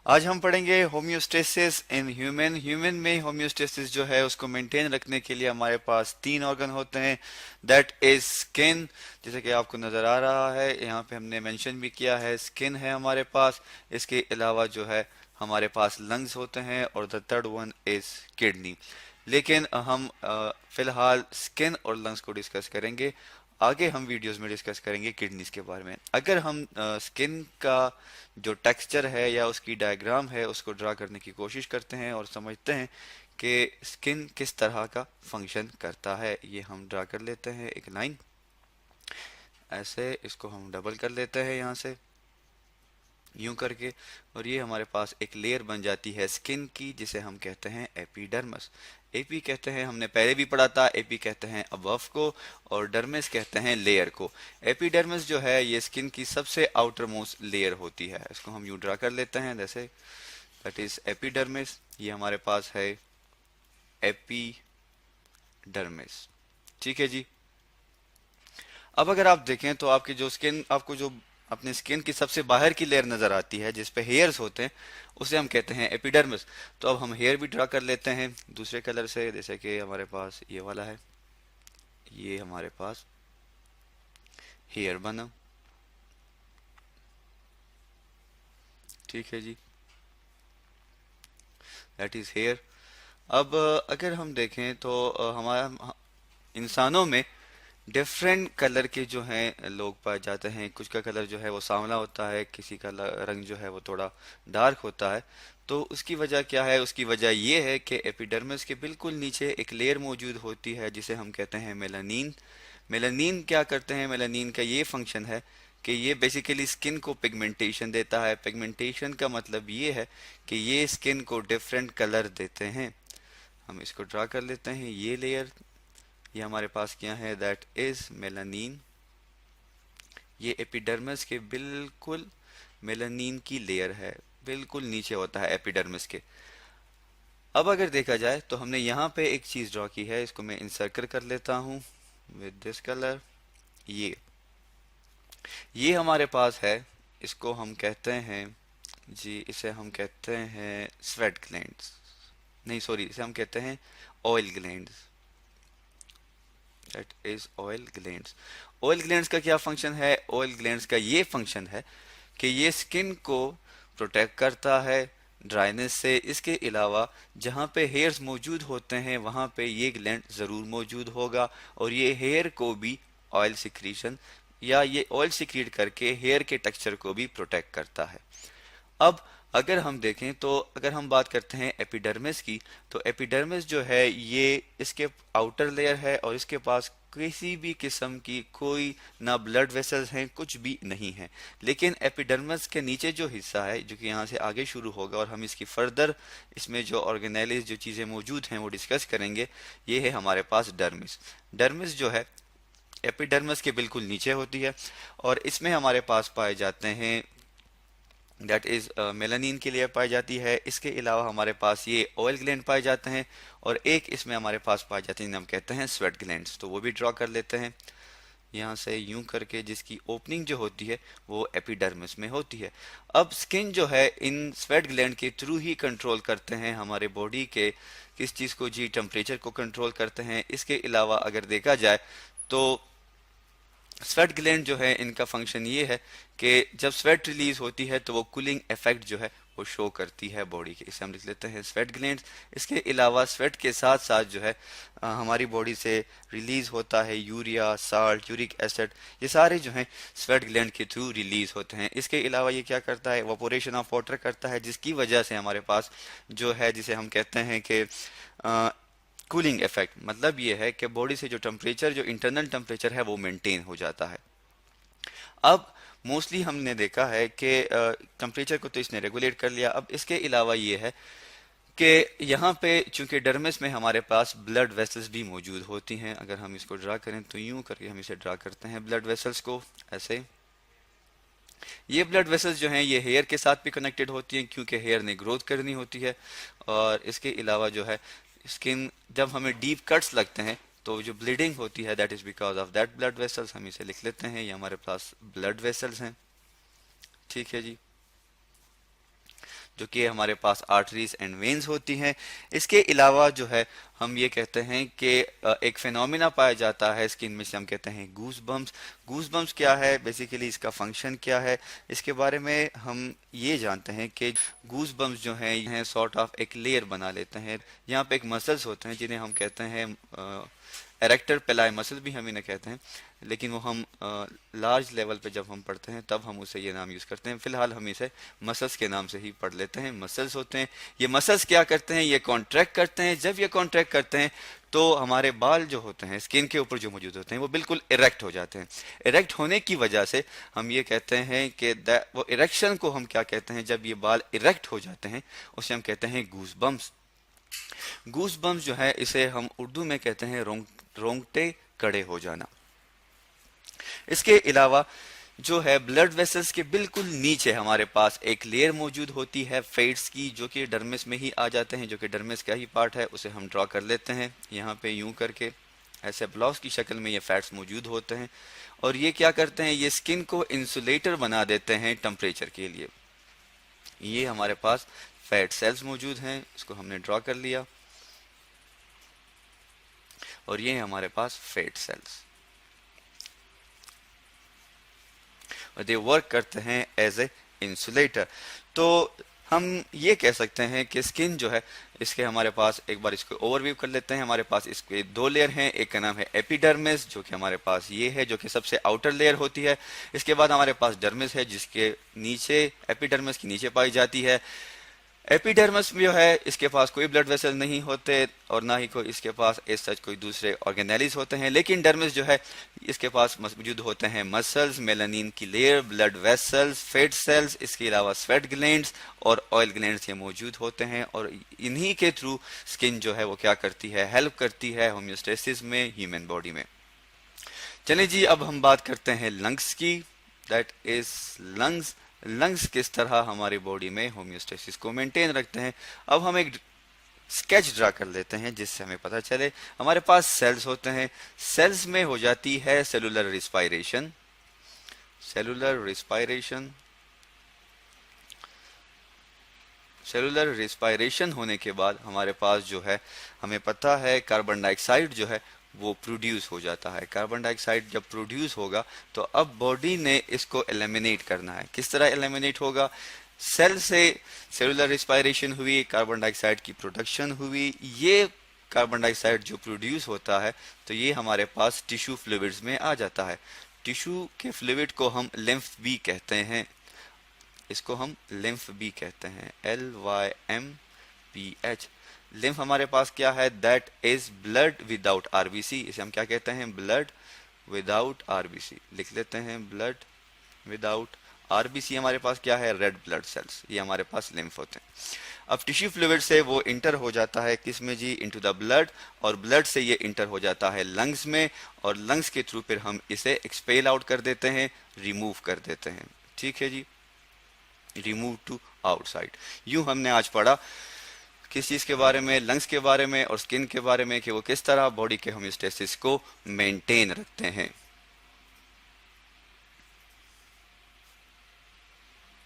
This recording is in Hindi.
आज हम पढ़ेंगे होम्योस्टेसिस इन ह्यूमन। ह्यूमन में होम्योस्टेसिस जो है उसको मेंटेन रखने के लिए हमारे पास तीन ऑर्गन होते हैं, दैट इज स्किन। जैसे कि आपको नजर आ रहा है, यहाँ पे हमने मेंशन भी किया है, स्किन है हमारे पास। इसके अलावा जो है हमारे पास लंग्स होते हैं और the third one is kidney. लेकिन हम फिलहाल स्किन और लंग्स को डिस्कस करेंगे। आगे हम वीडियोस में डिस्कस करेंगे किडनीज के बारे में। अगर हम स्किन का जो टेक्सचर है या उसकी डायग्राम है उसको ड्रा करने की कोशिश करते हैं और समझते हैं कि स्किन किस तरह का फंक्शन करता है, ये हम ड्रा कर लेते हैं एक लाइन ऐसे। इसको हम डबल कर लेते हैं यहाँ से यूं करके, और ये हमारे पास एक लेयर बन जाती है स्किन की, जिसे हम कहते हैं एपिडर्मिस। एपी कहते हैं, हमने पहले भी पढ़ा था, एपी कहते हैं अबव को और डर्मिस कहते हैं लेयर को। एपिडर्मिस जो है ये स्किन की सबसे आउटर मोस्ट लेयर होती है। इसको हम यूं ड्रा कर लेते हैं जैसे, दैट इज एपिडर्मिस। ये हमारे पास है एपिडर्मिस। ठीक है जी। अब अगर आप देखें तो आपकी जो स्किन, आपको जो अपने स्किन की सबसे बाहर की लेयर नजर आती है जिस पे हेयर्स होते हैं, उसे हम कहते हैं एपिडर्मिस। तो अब हम हेयर भी ड्रा कर लेते हैं दूसरे कलर से, जैसे कि हमारे पास ये वाला है, ये हमारे पास हेयर बना। ठीक है जी, दैट इज हेयर। अब अगर हम देखें तो हमारा इंसानों में डिफरेंट कलर के जो हैं लोग पाए जाते हैं। कुछ का कलर जो है वो सांवला होता है, किसी का रंग जो है वो थोड़ा डार्क होता है। तो उसकी वजह क्या है? उसकी वजह ये है कि एपिडर्मिस के बिल्कुल नीचे एक लेयर मौजूद होती है जिसे हम कहते हैं मेलानिन। मेलानिन क्या करते हैं? मेलानिन का ये फंक्शन है कि ये बेसिकली स्किन को पिगमेंटेशन देता है। पिगमेंटेशन का मतलब ये है कि ये स्किन को डिफरेंट कलर देते हैं। हम इसको ड्रा कर लेते हैं, ये लेयर, ये हमारे पास क्या है? That is melanin. ये एपिडर्मिस के बिल्कुल मेलानिन की लेयर है, बिल्कुल नीचे होता है एपिडर्मिस के। अब अगर देखा जाए तो हमने यहाँ पे एक चीज ड्रॉ की है, इसको मैं इंसर्कल कर लेता हूँ विद दिस कलर। ये हमारे पास है, इसको हम कहते हैं जी, इसे हम कहते हैं स्वेट ग्लैंड्स। नहीं सॉरी, इसे हम कहते हैं oil glands. That is oil glands. Oil glands का क्या फंक्शन है? ऑयल ग्लैंड्स का ये फंक्शन है कि ये स्किन को प्रोटेक्ट करता है ड्राइनेस से। इसके अलावा जहाँ पे हेयर्स मौजूद होते हैं वहाँ पे ये ग्लैंड ज़रूर मौजूद होगा, और ये हेयर को भी ऑयल सिक्रीशन, या ये ऑयल सिक्रीट करके हेयर के टेक्सचर को भी प्रोटेक्ट करता है। अब अगर हम देखें तो अगर हम बात करते हैं एपिडर्मिस की, तो एपिडर्मिस जो है ये इसके आउटर लेयर है और इसके पास किसी भी किस्म की कोई ना ब्लड वेसल्स हैं, कुछ भी नहीं है। लेकिन एपिडर्मिस के नीचे जो हिस्सा है, जो कि यहाँ से आगे शुरू होगा और हम इसकी फर्दर, इसमें जो ऑर्गेनेलिस जो चीज़ें मौजूद हैं वो डिस्कस करेंगे, ये है हमारे पास डर्मिस। डर्मिस जो है एपिडर्मिस के बिल्कुल नीचे होती है और इसमें हमारे पास पाए जाते हैं, दैट इज मेलानिन की लेयर पाई जाती है। इसके अलावा हमारे पास ये ऑयल ग्लैंड पाए जाते हैं और एक इसमें हमारे पास पाए जाते हैं, हम कहते हैं स्वेट ग्लैंड्स। तो वो भी ड्रॉ कर लेते हैं यहाँ से यूं करके, जिसकी ओपनिंग जो होती है वो एपिडर्मिस में होती है। अब स्किन जो है इन स्वेट ग्लैंड के थ्रू ही कंट्रोल करते हैं हमारे बॉडी के किस चीज़ को जी, टेम्परेचर को कंट्रोल करते हैं। इसके अलावा अगर देखा जाए तो स्वेट ग्लैंड जो है इनका फंक्शन ये है कि जब स्वेट रिलीज होती है तो वो कूलिंग इफेक्ट जो है वो शो करती है बॉडी के। इसे हम लिख लेते हैं स्वेट ग्लैंड। इसके अलावा स्वेट के साथ साथ जो है हमारी बॉडी से रिलीज होता है यूरिया, साल्ट, यूरिक एसिड, ये सारे जो हैं स्वेट ग्लैंड के थ्रू रिलीज होते हैं। इसके अलावा ये क्या करता है? इवापोरेशन ऑफ वाटर करता है, जिसकी वजह से हमारे पास जो है, जिसे हम कहते हैं कि कूलिंग इफेक्ट, मतलब ये है कि बॉडी से जो टेम्परेचर, जो इंटरनल टेम्परेचर है वो मेंटेन हो जाता है। अब मोस्टली हमने देखा है कि टेम्परेचर को तो इसने रेगुलेट कर लिया। अब इसके अलावा ये है कि यहाँ पे चूंकि डर्मिस में हमारे पास ब्लड वेसल्स भी मौजूद होती हैं। अगर हम इसको ड्रा करें तो यूं करके हम इसे ड्रा करते हैं ब्लड वेसल्स को ऐसे। ये ब्लड वेसल्स जो हैं ये हेयर के साथ भी कनेक्टेड होती हैं क्योंकि हेयर ने ग्रोथ करनी होती है। और इसके अलावा जो है स्किन, जब हमें डीप कट्स लगते हैं तो जो ब्लीडिंग होती है that is because of that blood vessels. हम इसे लिख लेते हैं, ये हमारे पास ब्लड वेसल्स हैं। ठीक है जी। जो कि हमारे पास आर्टरीज एंड वेन्स होती हैं। इसके अलावा जो है हम ये कहते हैं कि एक फिनोमिना पाया जाता है स्किन में, से हम कहते हैं गूस बम्प्स। गूस बम्प्स क्या है, बेसिकली इसका फंक्शन क्या है, इसके बारे में हम ये जानते हैं कि गूस बम्प्स जो हैं यह सॉर्ट ऑफ एक लेयर बना लेते हैं। यहाँ पे एक मसल्स होते हैं जिन्हें हम कहते हैं एरेक्टर पेलाई मसल भी हम इन्हें कहते हैं, लेकिन वो हम लार्ज लेवल पे जब हम पढ़ते हैं तब हम उसे ये नाम यूज़ करते हैं। फिलहाल हम इसे मसल्स के नाम से ही पढ़ लेते हैं। मसल्स होते हैं, ये मसल्स क्या करते हैं, ये कॉन्ट्रैक्ट करते हैं। जब ये कॉन्ट्रैक्ट करते हैं तो हमारे बाल जो होते हैं स्किन के ऊपर जो मौजूद होते हैं वो बिल्कुल इरेक्ट हो जाते हैं। इरेक्ट होने की वजह से हम ये कहते हैं कि वो इरेक्शन को हम क्या कहते हैं, जब ये बाल इरेक्ट हो जाते हैं उसे हम कहते हैं गूस बम्प्स। गूस बम्प्स जो है इसे हम उर्दू में कहते हैं रोंगटे खड़े हो जाना। इसके अलावा जो है ब्लड वेसल्स के बिल्कुल नीचे हमारे पास एक लेयर मौजूद होती है फैट्स की, जो कि डर्मिस में ही आ जाते हैं, जो कि डर्मिस का ही पार्ट है। उसे हम ड्रॉ कर लेते हैं यहाँ पे यूं करके, ऐसे ब्लॉक्स की शक्ल में ये फैट्स मौजूद होते हैं। और ये क्या करते हैं, ये स्किन को इंसुलेटर बना देते हैं टेम्परेचर के लिए। ये हमारे पास फैट सेल्स मौजूद हैं, इसको हमने ड्रॉ कर लिया, और ये हमारे पास फैट सेल्स, और दे वर्क करते हैं एज ए इंसुलेटर। तो हम ये कह सकते हैं कि स्किन जो है इसके हमारे पास, एक बार इसको ओवरव्यू कर लेते हैं। हमारे पास इसके दो लेयर हैं, एक का नाम है एपिडर्मिस जो कि हमारे पास ये है, जो कि सबसे आउटर लेयर होती है। इसके बाद हमारे पास डर्मिस है जिसके नीचे, एपिडर्मिस के नीचे पाई जाती है। एपिडर्मिस जो है इसके पास कोई ब्लड वेसल नहीं होते और ना ही कोई इसके पास एज सच कोई दूसरे ऑर्गेनेलिस होते हैं, लेकिन डर्मिस जो है इसके पास मौजूद होते हैं मसल्स, मेलानिन की layer, blood vessels, fat cells, इसके अलावा स्वेट ग्लैंड्स और ऑयल ग्लैंड्स ये मौजूद होते हैं। और इन्हीं के थ्रू स्किन जो है वो क्या करती है, हेल्प करती है होम्योस्टेसिस में ह्यूमन बॉडी में। चलिए जी, अब हम बात करते हैं लंग्स की, दैट इज लंग्स। लंग्स किस तरह हमारी बॉडी में होम्योस्टेसिस को मेंटेन रखते हैं। अब हम एक स्केच ड्रा कर लेते हैं जिससे हमें पता चले। हमारे पास सेल्स होते हैं, सेल्स में हो जाती है cellular respiration. Cellular respiration, cellular respiration होने के बाद हमारे पास जो है, हमें पता है कार्बन डाइऑक्साइड जो है वो प्रोड्यूस हो जाता है। कार्बन डाइऑक्साइड जब प्रोड्यूस होगा तो अब बॉडी ने इसको एलिमिनेट करना है। किस तरह एलिमिनेट होगा, सेल से सेलुलर रिस्पायरेशन हुई, कार्बन डाइऑक्साइड की प्रोडक्शन हुई। ये कार्बन डाइऑक्साइड जो प्रोड्यूस होता है तो ये हमारे पास टिश्यू फ्लूइड्स में आ जाता है। टिश्यू के फ्लूइड को हम लिम्फ बी कहते हैं, इसको हम लिम्फ बी कहते हैं, LYMPH। लिम्फ हमारे पास क्या है, that is blood without RBC. इसे हम क्या कहते हैं, ब्लड विदाउट आरबीसी। लिख लेते हैं, ब्लड विदाउट आरबीसी। हमारे पास क्या है, रेड ब्लड सेल्स, ये हमारे पास लिम्फ होते हैं। अब टिश्यू फ्लूइड से वो इंटर हो जाता है किसमें जी, इनटू द ब्लड, और ब्लड से ये इंटर हो जाता है लंग्स में, और लंग्स के थ्रू फिर हम इसे एक्सपेल आउट कर देते हैं, रिमूव कर देते हैं। ठीक है जी, रिमूव टू आउटसाइड। यूं हमने आज पढ़ा किस चीज़ के बारे में, लंग्स के बारे में और स्किन के बारे में, कि वो किस तरह बॉडी के होम्योस्टेसिस को मेंटेन रखते हैं।